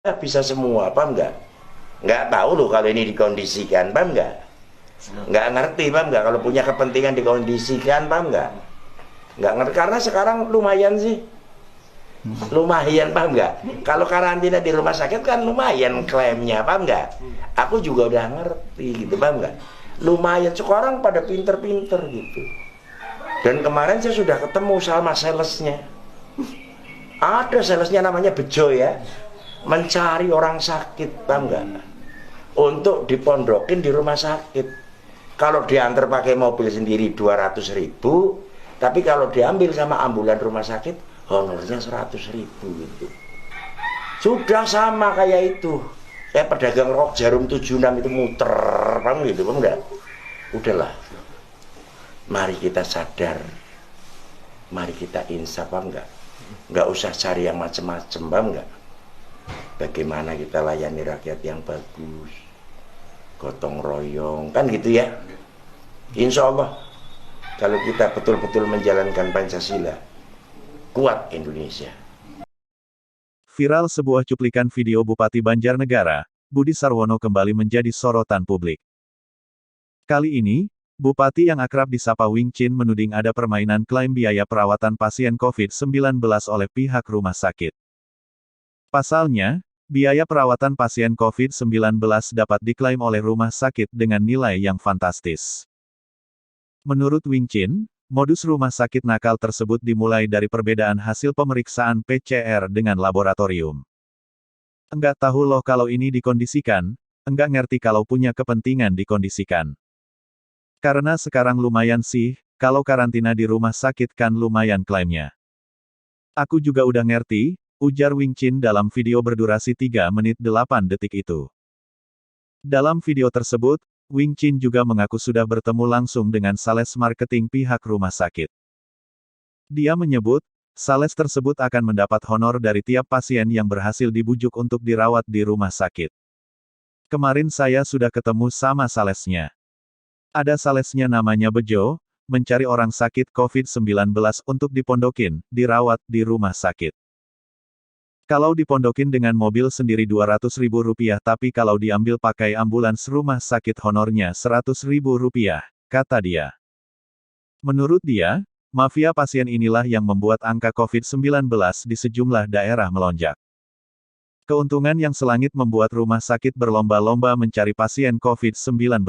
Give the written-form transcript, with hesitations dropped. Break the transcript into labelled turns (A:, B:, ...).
A: bisa semua, paham nggak? Nggak tahu loh kalau ini dikondisikan, paham nggak? Nggak ngerti, paham nggak? Kalau punya kepentingan dikondisikan, paham nggak? Nggak ngerti, karena sekarang lumayan sih. Lumayan, paham nggak? Kalau karantina di rumah sakit kan lumayan klaimnya, paham nggak? Aku juga udah ngerti gitu, paham nggak? Lumayan, sekarang pada pinter-pinter gitu. Dan kemarin saya sudah ketemu sama salesnya. Ada salesnya namanya Bejo ya, mencari orang sakit, paham nggak? Untuk dipondokin di rumah sakit. Kalau diantar pakai mobil sendiri 200.000, tapi kalau diambil sama ambulan rumah sakit honornya 100.000 gitu. Sudah sama kayak itu. Kayak pedagang rok jarum 76 itu muter, paham gitu, paham nggak? Udahlah. Mari kita sadar. Mari kita insaf, paham nggak? Nggak usah cari yang macem-macem, paham nggak? Bagaimana kita layani rakyat yang bagus, gotong royong, kan gitu ya. Insya Allah kalau kita betul-betul menjalankan Pancasila, kuat Indonesia.
B: Viral sebuah cuplikan video Bupati Banjarnegara, Budi Sarwono kembali menjadi sorotan publik. Kali ini, Bupati yang akrab disapa Wing Chin menuding ada permainan klaim biaya perawatan pasien COVID-19 oleh pihak rumah sakit. Pasalnya, biaya perawatan pasien COVID-19 dapat diklaim oleh rumah sakit dengan nilai yang fantastis. Menurut Wing Chin, modus rumah sakit nakal tersebut dimulai dari perbedaan hasil pemeriksaan PCR dengan laboratorium. Enggak tahu loh kalau ini dikondisikan, enggak ngerti kalau punya kepentingan dikondisikan. Karena sekarang lumayan sih, kalau karantina di rumah sakit kan lumayan klaimnya. Aku juga udah ngerti, ujar Wing Chin dalam video berdurasi 3 menit 8 detik itu. Dalam video tersebut, Wing Chin juga mengaku sudah bertemu langsung dengan sales marketing pihak rumah sakit. Dia menyebut, sales tersebut akan mendapat honor dari tiap pasien yang berhasil dibujuk untuk dirawat di rumah sakit. Kemarin saya sudah ketemu sama salesnya. Ada salesnya namanya Bejo, mencari orang sakit COVID-19 untuk dipondokin, dirawat di rumah sakit. Kalau dipondokin dengan mobil sendiri Rp200.000 tapi kalau diambil pakai ambulans rumah sakit honornya Rp100.000, kata dia. Menurut dia, mafia pasien inilah yang membuat angka COVID-19 di sejumlah daerah melonjak. Keuntungan yang selangit membuat rumah sakit berlomba-lomba mencari pasien COVID-19.